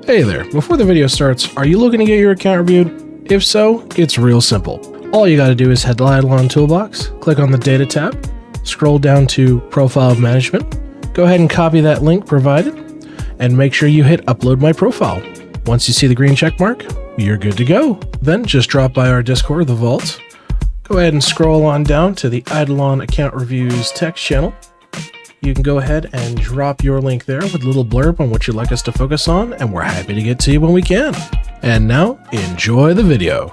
Hey there, before the video starts, are you looking to get your account reviewed? If so, it's real simple. All you gotta do is head to the IdleOn toolbox, click on the data tab, scroll down to profile management, go ahead and copy that link provided, and make sure you hit upload my profile. Once you see the green check mark, you're good to go. Then just drop by our Discord, the Vault. Go ahead and scroll on down to the IdleOn account reviews text channel. You can go ahead and drop your link there with a little blurb on what you'd like us to focus on, and we're happy to get to you when we can. And now, enjoy the video.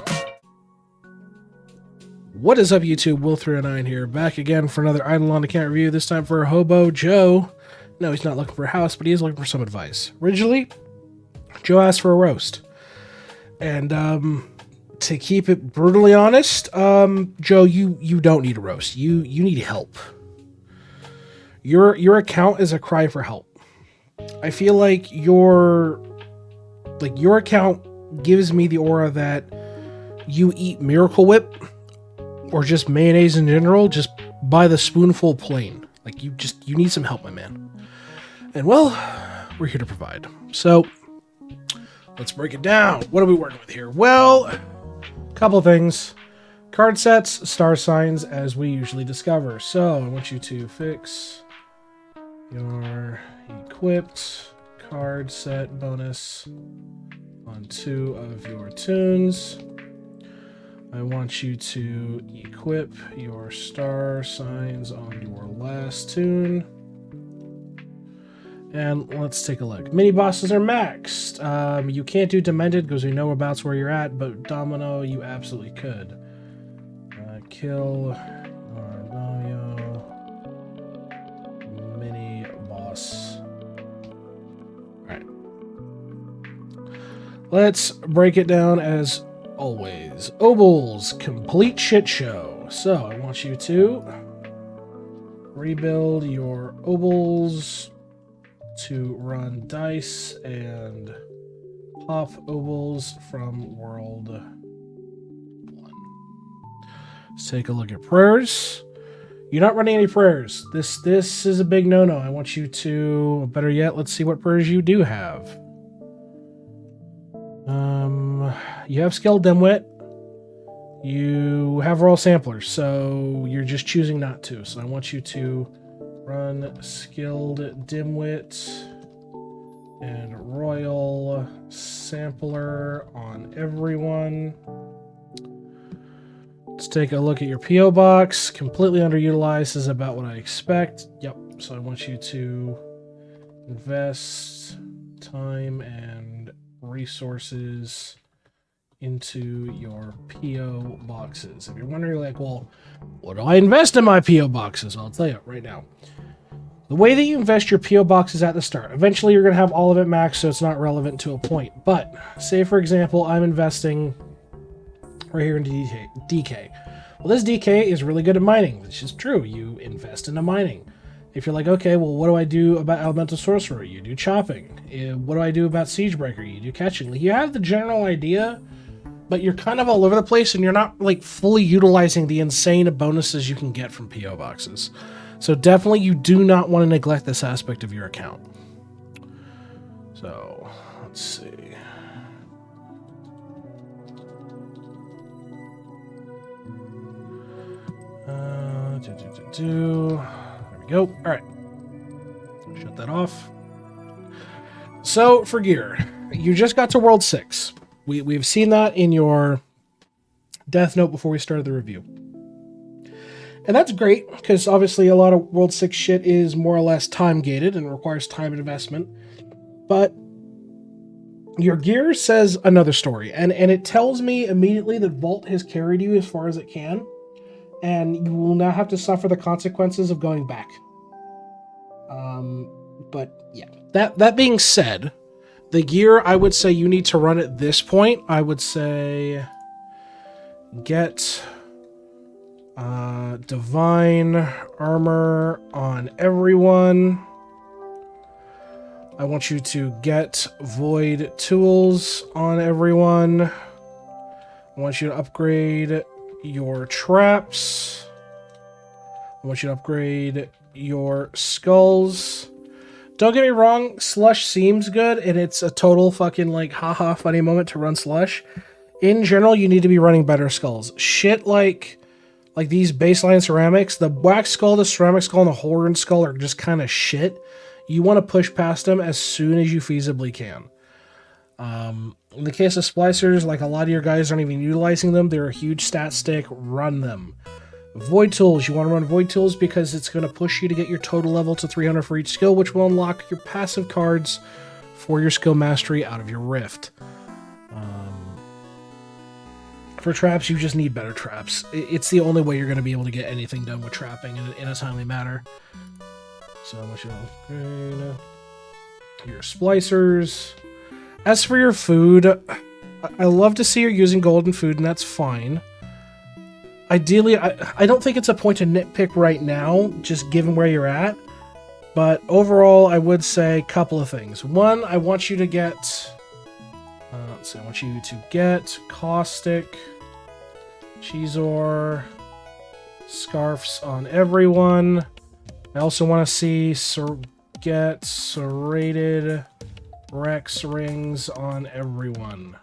What is up, YouTube? Will309 here, back again for another IdleOn account review, this time for HoboJoe. No, he's not looking for a house, but he is looking for some advice. Originally, Joe asked for a roast. And, to keep it brutally honest, Joe, you don't need a roast. You need help. Your account is a cry for help. I feel like your account gives me the aura that you eat Miracle Whip or just mayonnaise in general just by the spoonful plain. Like you need some help, my man. And well, we're here to provide. So let's break it down. What are we working with here? Well, a couple things. Card sets, star signs, as we usually discover. So I want you to fix your equipped card set bonus on 2 of your toons. I want you to equip your star signs on your last toon. And let's take a look. Mini bosses are maxed. You can't do Demented because we know about where you're at, but Domeo, you absolutely could. Kill our Domeo mini boss. Alright. Let's break it down as always. Obols, complete shit show. So I want you to rebuild your Obols to run dice and POP Obols from World 1. Let's take a look at prayers. You're not running any prayers. This is a big no-no. I want you to, better yet, let's see what prayers you do have. You have skilled Dimwit. You have royal samplers, so you're just choosing not to. So I want you to run skilled Dimwit and royal sampler on everyone. Let's take a look at your PO box. Completely underutilized is about what I expect. Yep. So I want you to invest time and resources into your PO boxes. If you're wondering, like, well, what do I invest in my PO boxes? I'll tell you right now. The way that you invest your PO boxes at the start, eventually you're going to have all of it maxed, so it's not relevant to a point. But say, for example, I'm investing right here into DK. Well, this DK is really good at mining, which is true. You invest into mining. If you're like, okay, well, what do I do about Elemental Sorcerer? You do chopping. What do I do about Siegebreaker? You do catching. Like, you have the general idea, but you're kind of all over the place, and you're not like fully utilizing the insane bonuses you can get from PO boxes. So definitely you do not want to neglect this aspect of your account. So let's see. There we go. All right. Shut that off. So for gear, you just got to World 6. We've seen that in your death note before we started the review. And that's great, because obviously a lot of World 6 shit is more or less time-gated and requires time and investment. But your gear says another story, and it tells me immediately that Vault has carried you as far as it can, and you will now have to suffer the consequences of going back. But yeah, that being said, the gear I would say you need to run at this point, I would say get divine armor on everyone. I want you to get void tools on everyone. I want you to upgrade your traps. I want you to upgrade your skulls. Don't get me wrong, slush seems good, and it's a total fucking like haha funny moment to run slush. In general, you need to be running better skulls. Shit like these baseline ceramics, the wax skull, the ceramic skull, and the horn skull are just kind of shit. You want to push past them as soon as you feasibly can. In the case of splicers, like a lot of your guys aren't even utilizing them. They're a huge stat stick. Run them. Void tools. You want to run void tools because it's going to push you to get your total level to 300 for each skill, which will unlock your passive cards for your skill mastery out of your rift. For traps, you just need better traps. It's the only way you're going to be able to get anything done with trapping in a timely manner. So I want you to upgrade your splicers. As for your food, I love to see you're using golden food, and that's fine. Ideally, I don't think it's a point to nitpick right now, just given where you're at. But overall, I would say a couple of things. One, I want you to get... I want you to get Caustic, Cheezor, Scarfs on everyone. I also want to see get Serrated Rex Rings on everyone.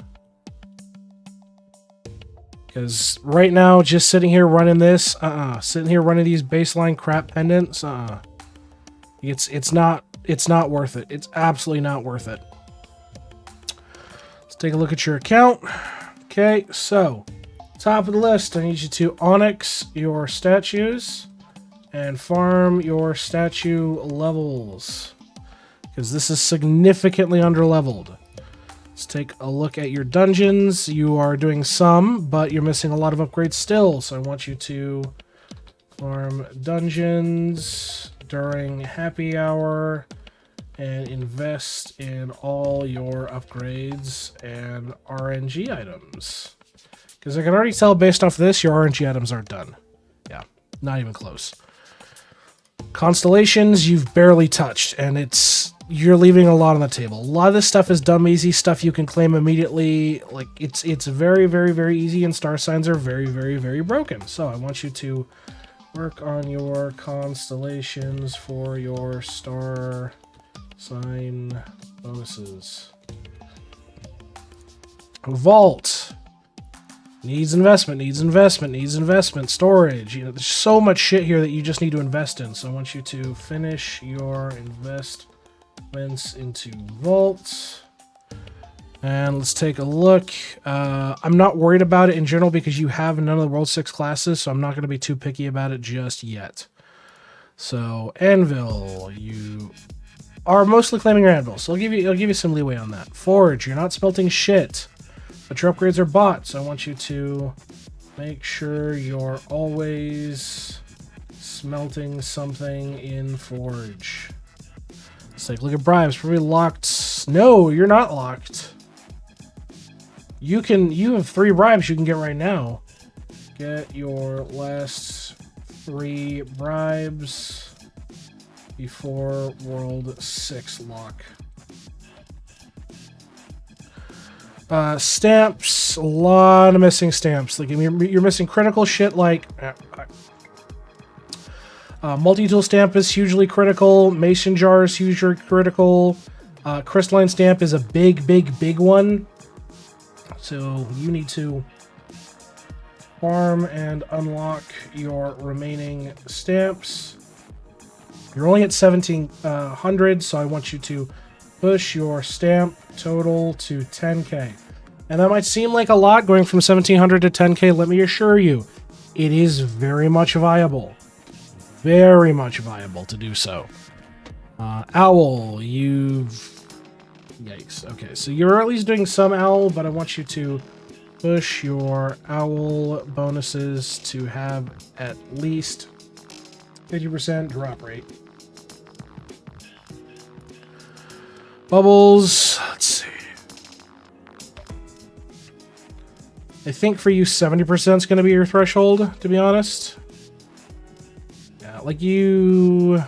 Because right now, just sitting here running this, sitting here running these baseline crap pendants, it's not worth it. It's absolutely not worth it. Take a look at your account. Okay, so top of the list, I need you to onyx your statues and farm your statue levels because this is significantly underleveled. Let's take a look at your dungeons. You are doing some, but you're missing a lot of upgrades still. So I want you to farm dungeons during happy hour and invest in all your upgrades and RNG items. Because I can already tell based off this, your RNG items aren't done. Yeah, not even close. Constellations, you've barely touched, and you're leaving a lot on the table. A lot of this stuff is dumb easy stuff you can claim immediately. Like, it's very, very, very easy, and star signs are very, very, very broken. So I want you to work on your constellations for your star sign bonuses. Vault needs investment, needs investment, needs investment. Storage, there's so much shit here that you just need to invest in. So I want you to finish your investments into Vault. And let's take a look. I'm not worried about it in general because you have none of the World 6 classes, so I'm not going to be too picky about it just yet. So Anvil, you are mostly claiming your anvil, so I'll give you some leeway on that. Forge, you're not smelting shit, but your upgrades are bought, so I want you to make sure you're always smelting something in Forge. Let's take a look at bribes. Probably locked. No, you're not locked. You have 3 bribes you can get right now. Get your last 3 bribes before World 6 lock. Stamps, a lot of missing stamps. Like you're missing critical shit like multi-tool stamp is hugely critical. Mason jar is hugely critical. Crystalline stamp is a big one. So you need to farm and unlock your remaining stamps. You're only at 1,700, so I want you to push your stamp total to 10k. And that might seem like a lot going from 1,700 to 10k. Let me assure you, it is very much viable. Very much viable to do so. Owl, Yikes. Okay, so you're at least doing some owl, but I want you to push your owl bonuses to have at least 50% drop rate. Bubbles, let's see. I think for you 70% is going to be your threshold, to be honest. Yeah, like you're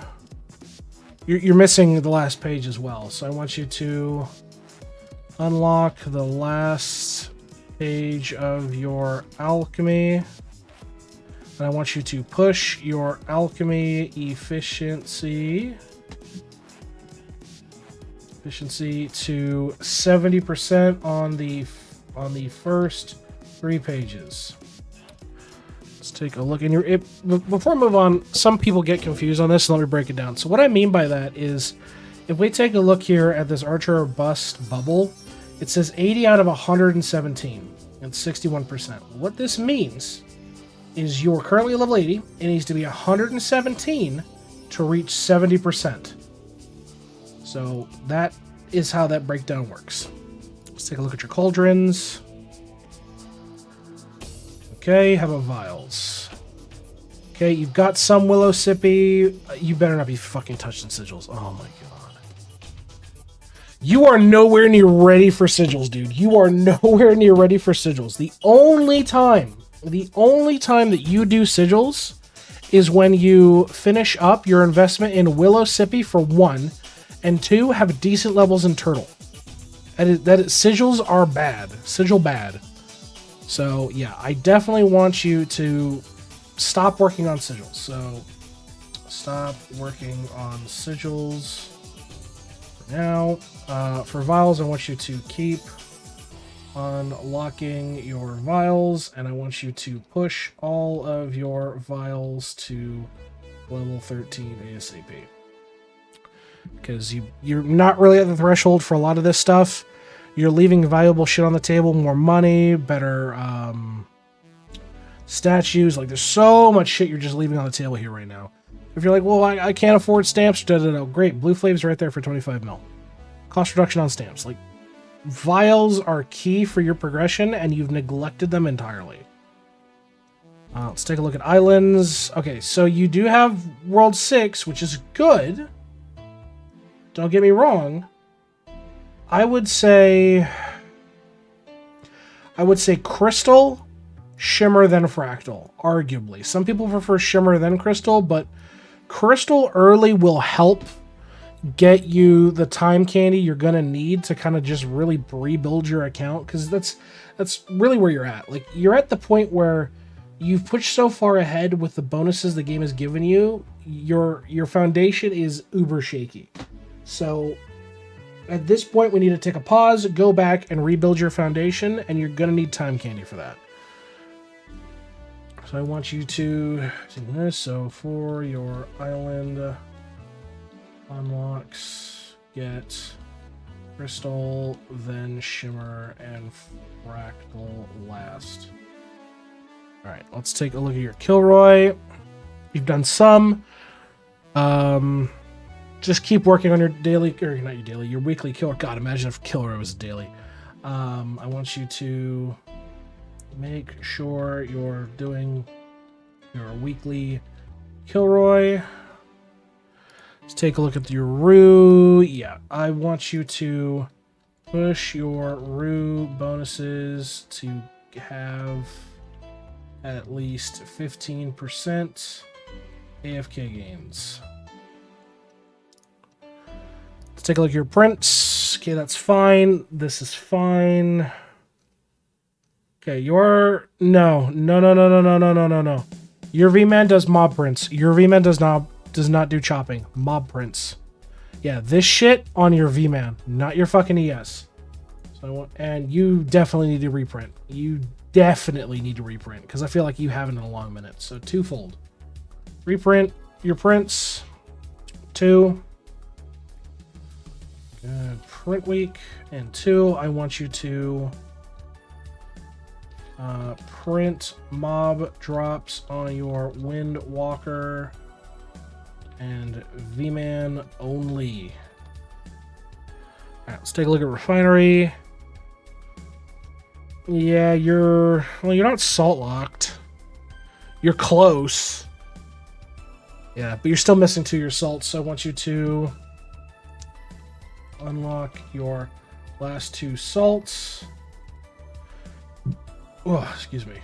missing the last page as well, so I want you to unlock the last page of your alchemy. And I want you to push your alchemy efficiency efficiency to 70% on the first 3 pages. Let's take a look. And before I move on, some people get confused on this, so let me break it down. So what I mean by that is, if we take a look here at this Archer Bust bubble, it says 80 out of 117. It's 61%. What this means is you're currently level 80. It needs to be 117 to reach 70%. So that is how that breakdown works. Let's take a look at your cauldrons. Okay, how about vials? Okay, you've got some willow sippy. You better not be fucking touching sigils. Oh my god. You are nowhere near ready for sigils, dude. You are nowhere near ready for sigils. The only time that you do sigils is when you finish up your investment in willow sippy for 1, and 2, have decent levels in turtle. Sigils are bad. Sigil bad. So yeah, I definitely want you to stop working on sigils. So stop working on sigils for now. For vials, I want you to keep unlocking your vials, and I want you to push all of your vials to level 13 ASAP. Because you're not really at the threshold for a lot of this stuff. You're leaving valuable shit on the table, more money, better statues. Like, there's so much shit you're just leaving on the table here right now. If you're like, well, I can't afford stamps, great. Blue Flave's right there for 25 mil. Cost reduction on stamps. Like, vials are key for your progression, and you've neglected them entirely. Let's take a look at islands. Okay, so you do have World 6, which is good. Don't get me wrong. I would say crystal, shimmer, then fractal, arguably. Some people prefer shimmer then crystal, but crystal early will help get you the time candy you're gonna need to kind of just really rebuild your account, because that's really where you're at. Like, you're at the point where you've pushed so far ahead with the bonuses the game has given you, your foundation is uber shaky. So at this point, we need to take a pause, go back, and rebuild your foundation, and you're going to need time candy for that. So I want you to do this. So for your island unlocks, get crystal, then shimmer, and fractal last. All right, let's take a look at your Kilroy. You've done some. Just keep working on your daily, or not your daily, your weekly Kilroy. God, imagine if Kilroy was a daily. I want you to make sure you're doing your weekly Kilroy. Let's take a look at your Rue. Yeah, I want you to push your Rue bonuses to have at least 15% AFK gains. Let's take a look at your prints. Okay, that's fine. This is fine. Okay, no. Your V-Man does mob prints. Your V-Man does not do chopping. Mob prints. Yeah, this shit on your V-Man, not your fucking ES. So and you definitely need to reprint. You definitely need to reprint, because I feel like you haven't in a long minute. So twofold. Reprint your prints. 2. Print week. And 2, I want you to print mob drops on your Windwalker and V-Man only. Alright, let's take a look at refinery. Yeah, you're not salt locked. You're close. Yeah, but you're still missing 2 of your salts, so I want you to unlock your last 2 salts. Oh, excuse me.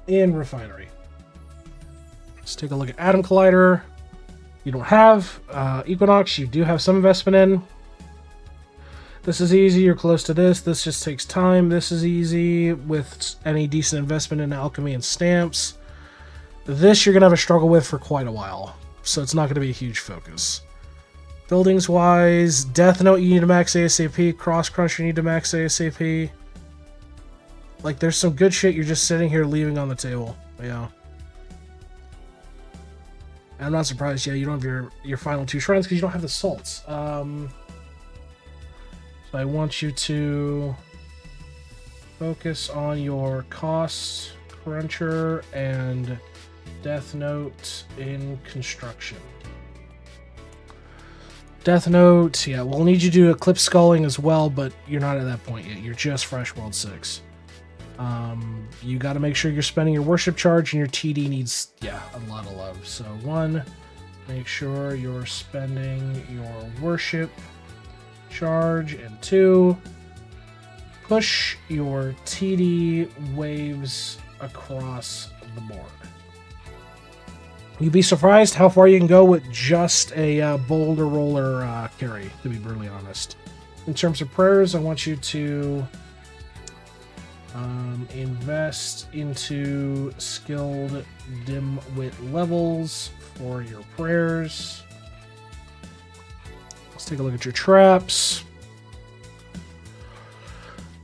In refinery. Let's take a look at Atom Collider. You don't have Equinox. You do have some investment in. This is easy. You're close to this. This just takes time. This is easy with any decent investment in alchemy and stamps. This you're going to have a struggle with for quite a while, so it's not going to be a huge focus. Buildings-wise, Death Note you need to max ASAP, Cross Crunch you need to max ASAP. Like, there's some good shit you're just sitting here leaving on the table. Yeah. I'm not surprised, yeah, you don't have your final 2 shrines because you don't have the salts. So I want you to focus on your Cost Cruncher and Death Note in construction. Death Note, yeah, we'll need you to do Eclipse Sculling as well, but you're not at that point yet. You're just Fresh World 6. You got to make sure you're spending your Worship Charge, and your TD needs, yeah, a lot of love. So 1, make sure you're spending your Worship Charge, and 2, push your TD waves across the board. You'd be surprised how far you can go with just a boulder roller carry, to be brutally honest. In terms of prayers, I want you to invest into skilled Dimwit levels for your prayers. Let's take a look at your traps.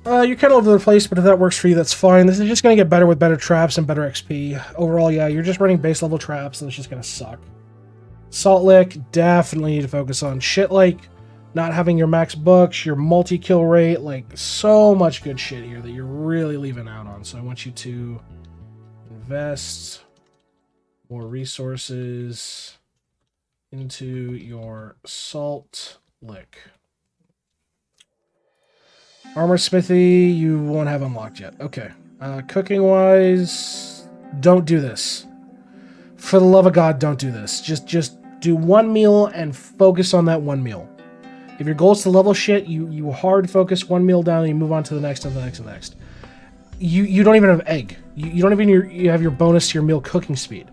You're kind of all over the place, but if that works for you, that's fine. This is just going to get better with better traps and better XP. Overall, yeah, you're just running base level traps, and it's just going to suck. Salt Lick, definitely need to focus on shit like not having your max books, your multi-kill rate, like so much good shit here that you're really leaving out on. So I want you to invest more resources into your Salt Lick. Armor Smithy, you won't have unlocked yet. Okay. Cooking-wise, don't do this. For the love of God, don't do this. Just do 1 meal and focus on that 1 meal. If your goal is to level shit, you hard focus 1 meal down and you move on to the next and the next and the next. You don't even have egg. You don't even you have your bonus to your meal cooking speed.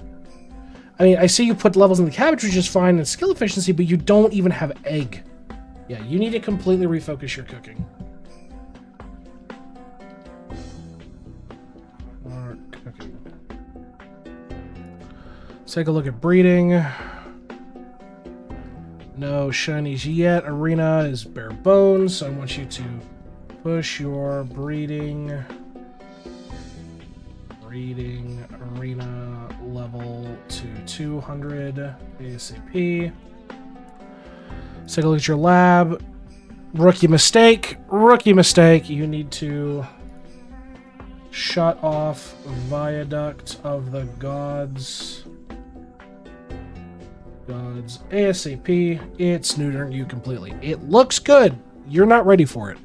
I mean, I see you put levels in the cabbage, which is fine, and skill efficiency, but you don't even have egg. Yeah, you need to completely refocus your cooking. Let's take a look at breeding. No shinies yet. Arena is bare bones, so I want you to push your breeding arena level to 200 ASAP. Let's take a look at your lab. Rookie mistake. You need to shut off Viaduct of the Gods ASAP. It's neutering you completely. It looks good. You're not ready for it.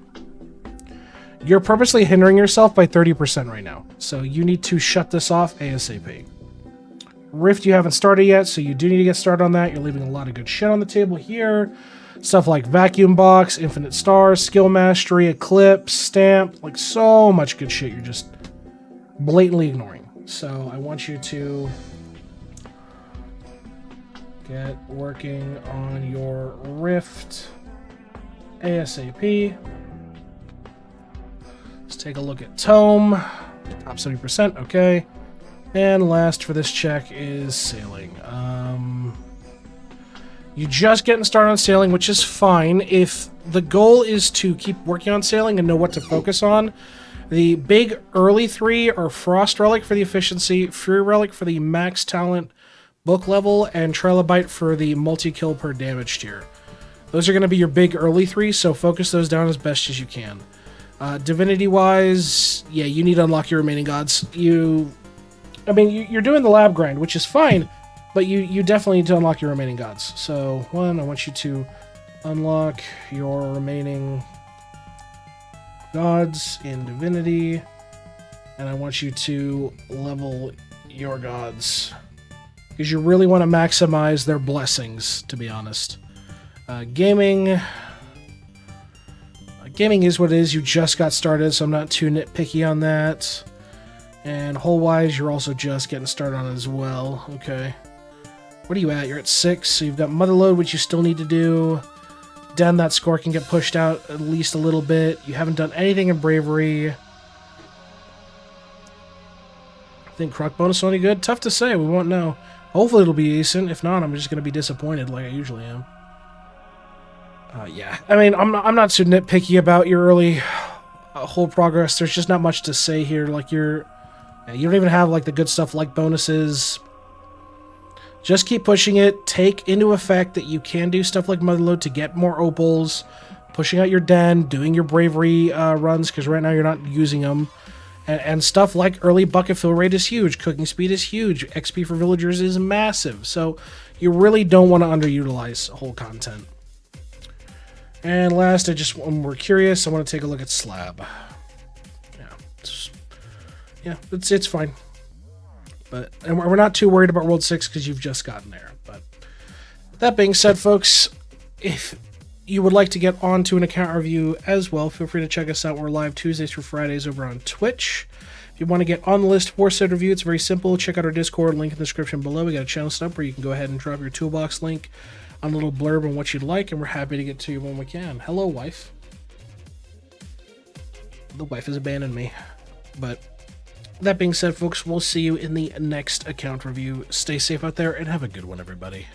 You're purposely hindering yourself by 30% right now. So you need to shut this off ASAP. Rift you haven't started yet, so you do need to get started on that. You're leaving a lot of good shit on the table here. Stuff like Vacuum Box, Infinite Stars, Skill Mastery, Eclipse, Stamp. Like so much good shit you're just blatantly ignoring. So I want you to get working on your Rift ASAP. Let's take a look at Tome. Top 70%, okay. And last for this check is Sailing. You're just getting started on Sailing, which is fine. If the goal is to keep working on Sailing and know what to focus on, the big early 3 are Frost Relic for the efficiency, Fury Relic for the max talent book level, and Trilobite for the multi-kill per damage tier. Those are going to be your big early 3, so focus those down as best as you can. Divinity-wise, yeah, you need to unlock your remaining gods. You're doing the lab grind, which is fine, but you definitely need to unlock your remaining gods. So, 1, I want you to unlock your remaining gods in Divinity, and I want you to level your gods, because you really want to maximize their blessings, to be honest. Gaming is what it is. You just got started, so I'm not too nitpicky on that. And hole-wise, you're also just getting started on it as well. Okay. What are you at? You're at 6, so you've got Motherload, which you still need to do. Then that score can get pushed out at least a little bit. You haven't done anything in Bravery. I think Croc bonus will any good? Tough to say. We won't know. Hopefully it'll be decent. If not, I'm just going to be disappointed like I usually am. Yeah, I mean, I'm not too nitpicky about your early whole progress. There's just not much to say here. Like you don't even have like the good stuff like bonuses. Just keep pushing it. Take into effect that you can do stuff like Motherload to get more opals, pushing out your den, doing your bravery runs, because right now you're not using them. And stuff like early bucket fill rate is huge, cooking speed is huge, XP for villagers is massive. So you really don't want to underutilize whole content. And last, when we're curious, I want to take a look at Slab. Yeah, it's fine. And we're not too worried about World 6 because you've just gotten there. But that being said, folks, if you would like to get onto an account review as well, feel free to check us out. We're live Tuesdays through Fridays over on Twitch. If you want to get on the list for said review, it's very simple. Check out our Discord, link in the description below. We got a channel set up where you can go ahead and drop your toolbox link on a little blurb on what you'd like, and we're happy to get to you when we can. Hello, wife. The wife has abandoned me. But that being said, folks, we'll see you in the next account review. Stay safe out there and have a good one, everybody.